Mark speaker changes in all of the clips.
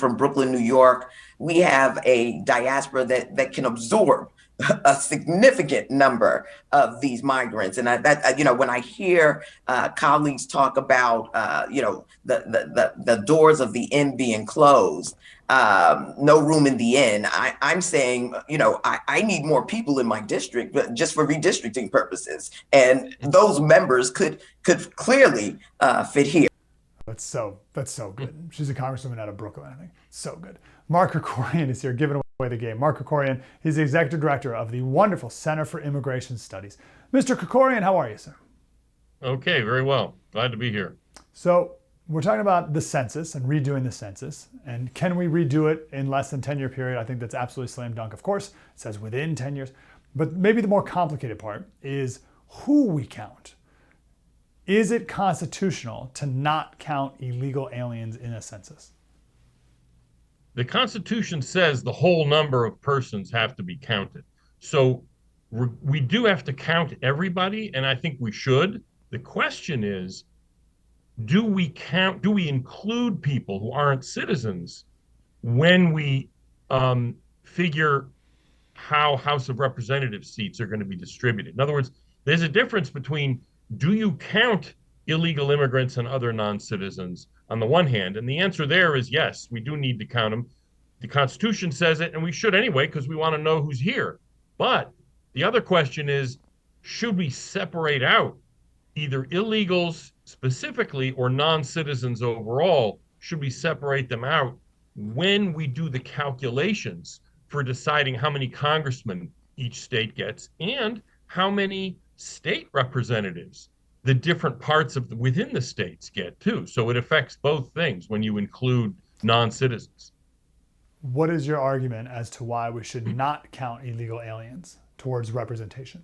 Speaker 1: from Brooklyn, New York. We have a diaspora that can absorb a significant number of these migrants. And when I hear colleagues talk about, the doors of the inn being closed, no room in the inn, I'm saying, I need more people in my district, but just for redistricting purposes. And those members could clearly fit here.
Speaker 2: That's so good. She's a congresswoman out of Brooklyn, I think. So good. Mark Krikorian is here giving away the game. Mark Krikorian, he's the executive director of the wonderful Center for Immigration Studies. Mr. Krikorian, how are you, sir?
Speaker 3: Okay, very well. Glad to be here.
Speaker 2: So we're talking about the census and redoing the census. And can we redo it in less than 10-year period? I think that's absolutely slam dunk. Of course, it says within 10 years. But maybe the more complicated part is who we count. Is it constitutional to not count illegal aliens in a census?
Speaker 3: The Constitution says the whole number of persons have to be counted. So we do have to count everybody, and I think we should. The question is, do we include people who aren't citizens when we figure how House of Representatives seats are going to be distributed? In other words, there's a difference between, do you count illegal immigrants and other non-citizens on the one hand? And the answer there is yes, we do need to count them. The Constitution says it, and we should anyway, because we want to know who's here. But the other question is, should we separate out either illegals specifically or non-citizens overall? Should we separate them out when we do the calculations for deciding how many congressmen each state gets and how many state representatives the different parts of within the states get too? So it affects both things when you include non-citizens.
Speaker 2: What is your argument as to why we should not count illegal aliens towards representation?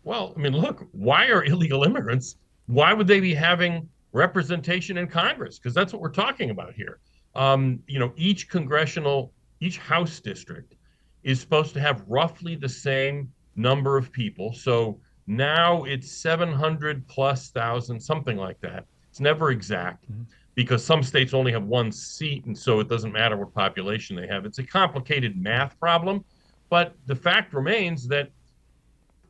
Speaker 3: Well, I mean, look, why are illegal immigrants, why would they be having representation in Congress? Because that's what we're talking about here. Each House district is supposed to have roughly the same number of people. So now it's 700 plus thousand, something like that. It's never exact because some states only have one seat, and so it doesn't matter what population they have. It's a complicated math problem, but the fact remains that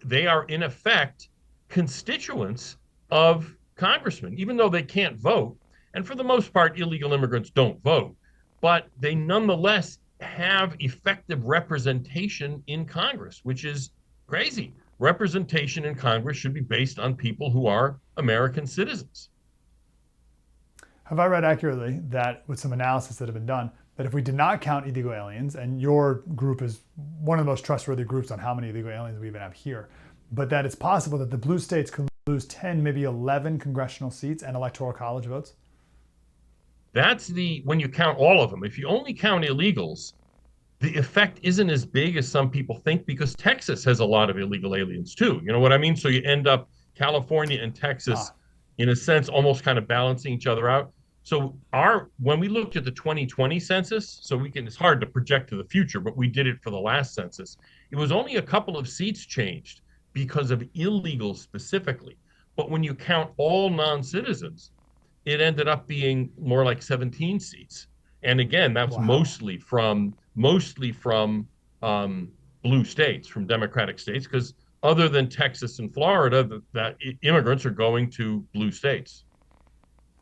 Speaker 3: they are in effect constituents of congressmen, even though they can't vote. And for the most part, illegal immigrants don't vote, but they nonetheless have effective representation in Congress, which is crazy. Representation in Congress should be based on people who are American citizens.
Speaker 2: Have I read accurately that with some analysis that have been done, that if we did not count illegal aliens, and your group is one of the most trustworthy groups on how many illegal aliens we even have here, but that it's possible that the blue states could lose 10, maybe 11 congressional seats and electoral college votes?
Speaker 3: That's when you count all of them. If you only count illegals, the effect isn't as big as some people think, because Texas has a lot of illegal aliens too. You know what I mean? So you end up California and Texas, in a sense, almost kind of balancing each other out. So when we looked at the 2020 census, it's hard to project to the future, but we did it for the last census. It was only a couple of seats changed because of illegals specifically. But when you count all non-citizens, it ended up being more like 17 seats. And again, that's mostly from blue states, from Democratic states, because other than Texas and Florida, that immigrants are going to blue states.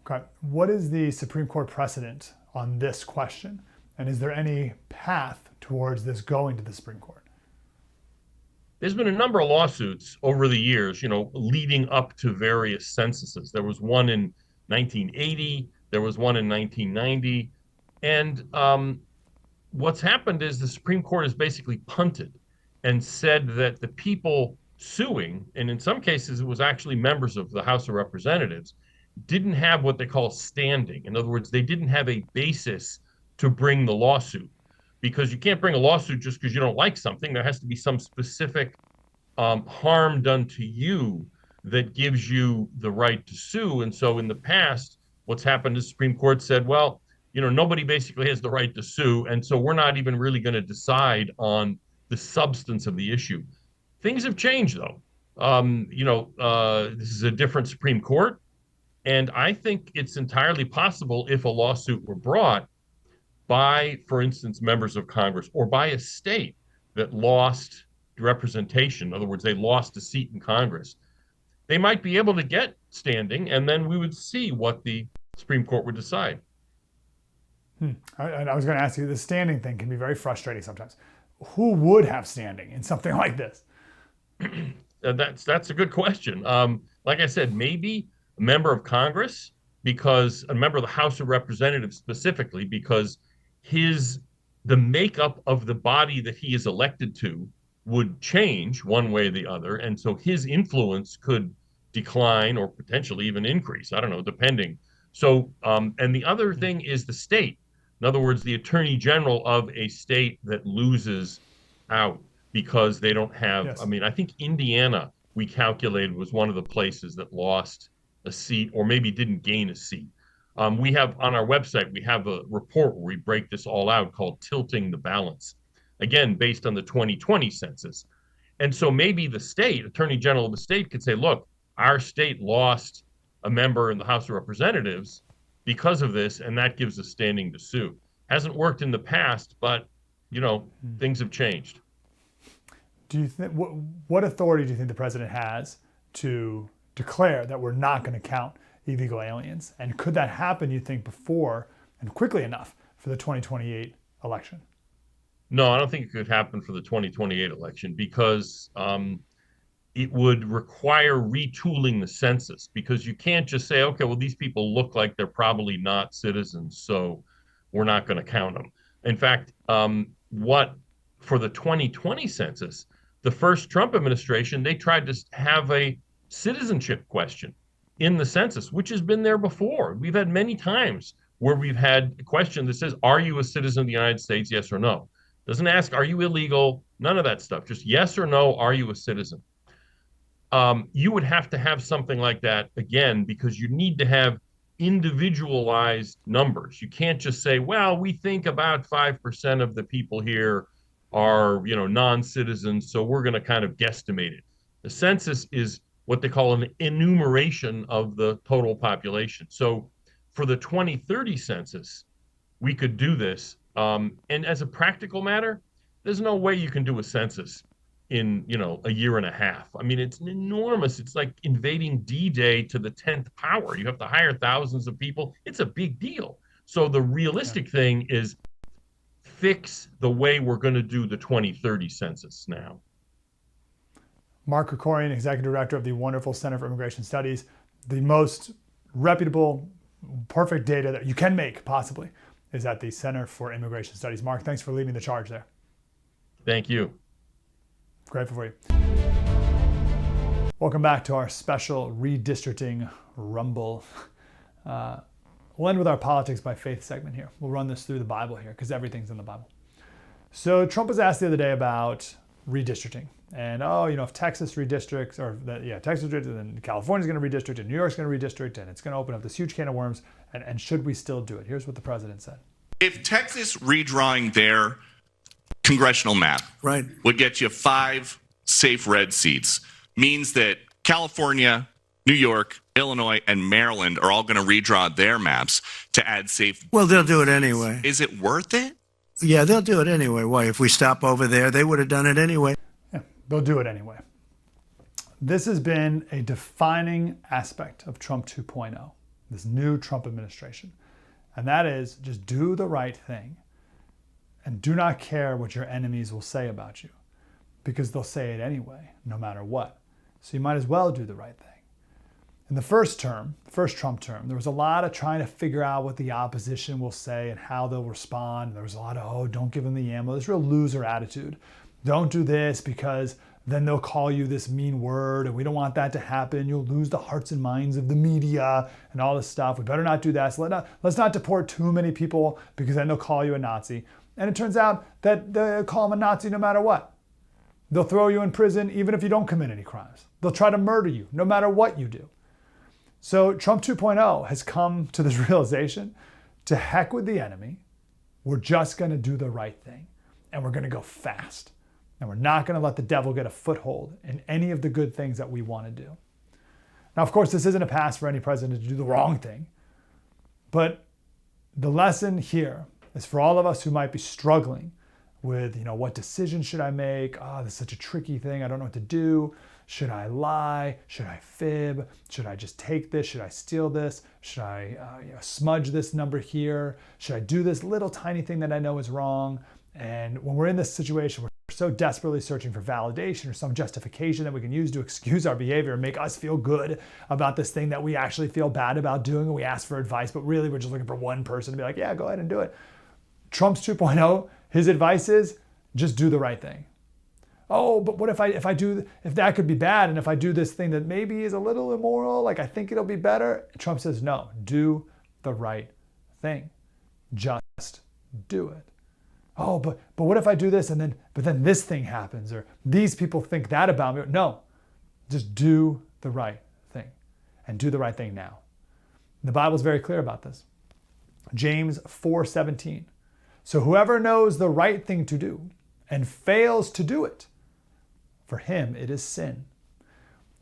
Speaker 2: Okay. What is the Supreme Court precedent on this question? And is there any path towards this going to the Supreme Court?
Speaker 3: There's been a number of lawsuits over the years, leading up to various censuses. There was one in 1980, there was one in 1990. And what's happened is the Supreme Court has basically punted and said that the people suing, and in some cases it was actually members of the House of Representatives, didn't have what they call standing. In other words, they didn't have a basis to bring the lawsuit, because you can't bring a lawsuit just because you don't like something. There has to be some specific harm done to you that gives you the right to sue. And so in the past, what's happened is the Supreme Court said, well, nobody basically has the right to sue, and so we're not even really going to decide on the substance of the issue. Things have changed, though. This is a different Supreme Court, and I think it's entirely possible, if a lawsuit were brought, by, for instance, members of Congress or by a state that lost representation, in other words, they lost a seat in Congress, they might be able to get standing, and then we would see what the Supreme Court would decide.
Speaker 2: I was going to ask you, the standing thing can be very frustrating sometimes. Who would have standing in something like this?
Speaker 3: That's a good question. Like I said, maybe a member of Congress, because a member of the House of Representatives specifically, because the makeup of the body that he is elected to would change one way or the other, and so his influence could decline or potentially even increase. I don't know, depending. So, and the other thing is the state. In other words, the attorney general of a state that loses out because they don't have,
Speaker 2: Yes.
Speaker 3: I mean, I think Indiana, we calculated, was one of the places that lost a seat or maybe didn't gain a seat. We have on our website, we have a report where we break this all out called Tilting the Balance, again, based on the 2020 census. And so maybe the state, attorney general of the state could say, look, our state lost a member in the House of Representatives because of this, and that gives us standing to sue. Hasn't worked in the past, but, things have changed.
Speaker 2: Do you think what authority do you think the president has to declare that we're not going to count illegal aliens? And could that happen, you think, before and quickly enough for the 2028 election?
Speaker 3: No, I don't think it could happen for the 2028 election because it would require retooling the census, because you can't just say, okay, well, these people look like they're probably not citizens, so we're not going to count them. In fact, for the 2020 census, the first Trump administration, they tried to have a citizenship question in the census, which has been there before. We've had many times where we've had a question that says, are you a citizen of the United States, yes or no? Doesn't ask, are you illegal? None of that stuff. Just yes or no, are you a citizen? You would have to have something like that again, because you need to have individualized numbers. You can't just say, well, we think about 5% of the people here are, non-citizens, so we're going to kind of guesstimate it. The census is what they call an enumeration of the total population. So for the 2030 census, we could do this. And as a practical matter, there's no way you can do a census in, a year and a half. I mean, it's enormous. It's like invading D-Day to the 10th power. You have to hire thousands of people. It's a big deal. So the realistic thing is fix the way we're going to do the 2030 census now.
Speaker 2: Mark Krikorian, Executive Director of the wonderful Center for Immigration Studies, the most reputable, perfect data that you can make, possibly, is at the Center for Immigration Studies. Mark, thanks for leading the charge there.
Speaker 3: Thank you.
Speaker 2: Grateful for you. Welcome back to our special redistricting rumble. We'll end with our politics by faith segment here. We'll run this through the Bible here because everything's in the Bible. So Trump was asked the other day about redistricting. And, if Texas redistricts, Texas redistricts, then California's going to redistrict, and New York's going to redistrict, and it's going to open up this huge can of worms. And should we still do it? Here's what the president said.
Speaker 4: If Texas redrawing their congressional map would get you 5 safe red seats, means that California, New York, Illinois, and Maryland are all going to redraw their maps to add safe.
Speaker 5: Well, they'll do it anyway.
Speaker 4: Is it worth it?
Speaker 5: Yeah, they'll do it anyway. Why? If we stop over there, they would have done it anyway.
Speaker 2: Yeah, they'll do it anyway. This has been a defining aspect of Trump 2.0, this new Trump administration. And that is just do the right thing and do not care what your enemies will say about you, because they'll say it anyway, no matter what. So you might as well do the right thing. In the first Trump term, there was a lot of trying to figure out what the opposition will say and how they'll respond. There was a lot of, don't give them the ammo. This real loser attitude. Don't do this because then they'll call you this mean word, and we don't want that to happen. You'll lose the hearts and minds of the media and all this stuff. We better not do that. So let's not deport too many people because then they'll call you a Nazi. And it turns out that they'll call them a Nazi no matter what. They'll throw you in prison even if you don't commit any crimes. They'll try to murder you no matter what you do. So Trump 2.0 has come to this realization, to heck with the enemy. We're just going to do the right thing, and we're going to go fast. And we're not going to let the devil get a foothold in any of the good things that we want to do. Now, of course, this isn't a pass for any president to do the wrong thing. But the lesson here is for all of us who might be struggling with, what decision should I make? Oh, this is such a tricky thing. I don't know what to do. Should I lie? Should I fib? Should I just take this? Should I steal this? Should I smudge this number here? Should I do this little tiny thing that I know is wrong? And when we're in this situation, we're so desperately searching for validation or some justification that we can use to excuse our behavior and make us feel good about this thing that we actually feel bad about doing, and we ask for advice, but really we're just looking for one person to be like, yeah, go ahead and do it. Trump's 2.0, his advice is just do the right thing. Oh, but what if that could be bad, and if I do this thing that maybe is a little immoral, like I think it'll be better? Trump says, no, do the right thing. Just do it. Oh, but what if I do this but then this thing happens, or these people think that about me? No, just do the right thing, and do the right thing now. The Bible's very clear about this. James 4:17. So whoever knows the right thing to do and fails to do it, for him it is sin.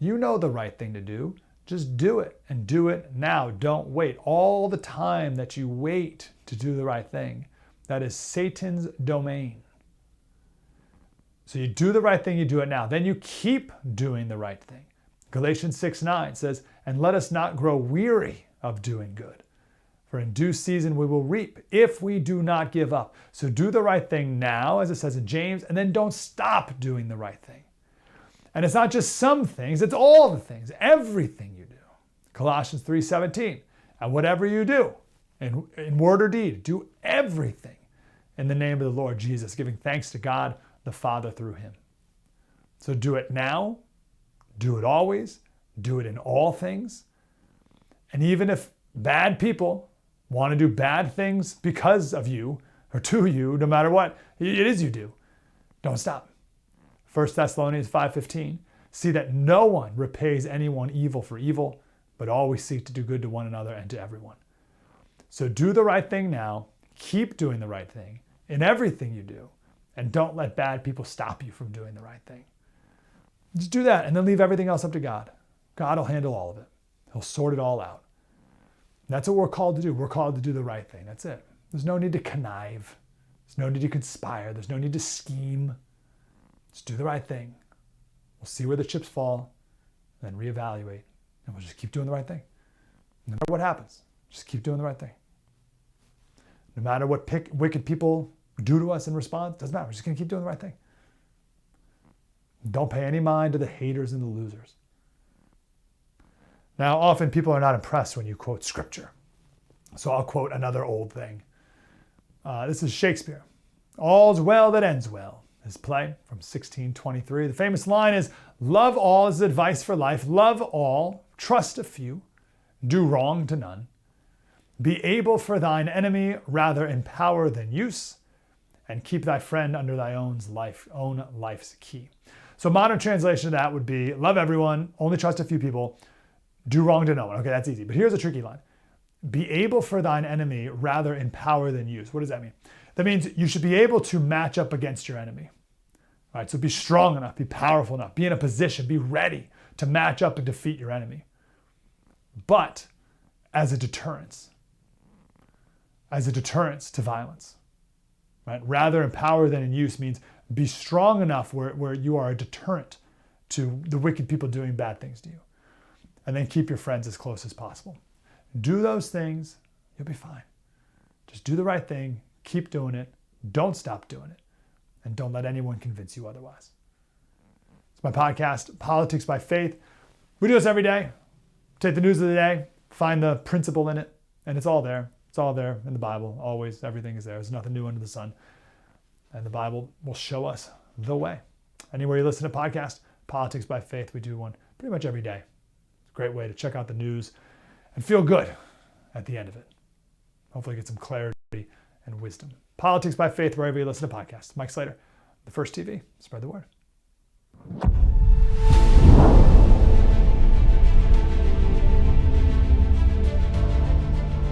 Speaker 2: You know the right thing to do. Just do it, and do it now. Don't wait. All the time that you wait to do the right thing, that is Satan's domain. So you do the right thing, you do it now. Then you keep doing the right thing. Galatians 6:9 says, and let us not grow weary of doing good, for in due season we will reap if we do not give up. So do the right thing now, as it says in James, and then don't stop doing the right thing. And it's not just some things, it's all the things, everything you do. Colossians 3:17, and whatever you do, in word or deed, do everything in the name of the Lord Jesus, giving thanks to God the Father through him. So do it now, do it always, do it in all things. And even if bad people want to do bad things because of you or to you, no matter what it is you do, don't stop. 1 Thessalonians 5:15, see that no one repays anyone evil for evil, but always seek to do good to one another and to everyone. So do the right thing now, keep doing the right thing in everything you do, and don't let bad people stop you from doing the right thing. Just do that and then leave everything else up to God. God will handle all of it. He'll sort it all out. That's what we're called to do. We're called to do the right thing. That's it. There's no need to connive. There's no need to conspire. There's no need to scheme. Just do the right thing. We'll see where the chips fall, and then reevaluate, and we'll just keep doing the right thing. No matter what happens, just keep doing the right thing. No matter what wicked people do to us in response, doesn't matter. We're just going to keep doing the right thing. Don't pay any mind to the haters and the losers. Now, often people are not impressed when you quote scripture. So I'll quote another old thing. This is Shakespeare. All's well that ends well. His play from 1623. The famous line is, love all is advice for life. Love all, trust a few, do wrong to none. Be able for thine enemy rather in power than use, and keep thy friend under thy own life's key. So modern translation of that would be, love everyone, only trust a few people, do wrong to no one. Okay, that's easy. But here's a tricky line. Be able for thine enemy rather in power than use. What does that mean? That means you should be able to match up against your enemy. All right, so be strong enough, be powerful enough, be in a position, be ready to match up and defeat your enemy. But as a deterrence to violence. Right? Rather in power than in use means be strong enough where you are a deterrent to the wicked people doing bad things to you. And then keep your friends as close as possible. Do those things, you'll be fine. Just do the right thing, keep doing it, don't stop doing it, and don't let anyone convince you otherwise. It's my podcast, Politics by Faith. We do this every day. Take the news of the day, find the principle in it, and it's all there. It's all there in the Bible, always. Everything is there. There's nothing new under the sun. And the Bible will show us the way. Anywhere you listen to podcasts, Politics by Faith, we do one pretty much every day. It's a great way to check out the news and feel good at the end of it. Hopefully get some clarity and wisdom. Politics by Faith, wherever you listen to podcasts. Mike Slater, The First TV. Spread the word.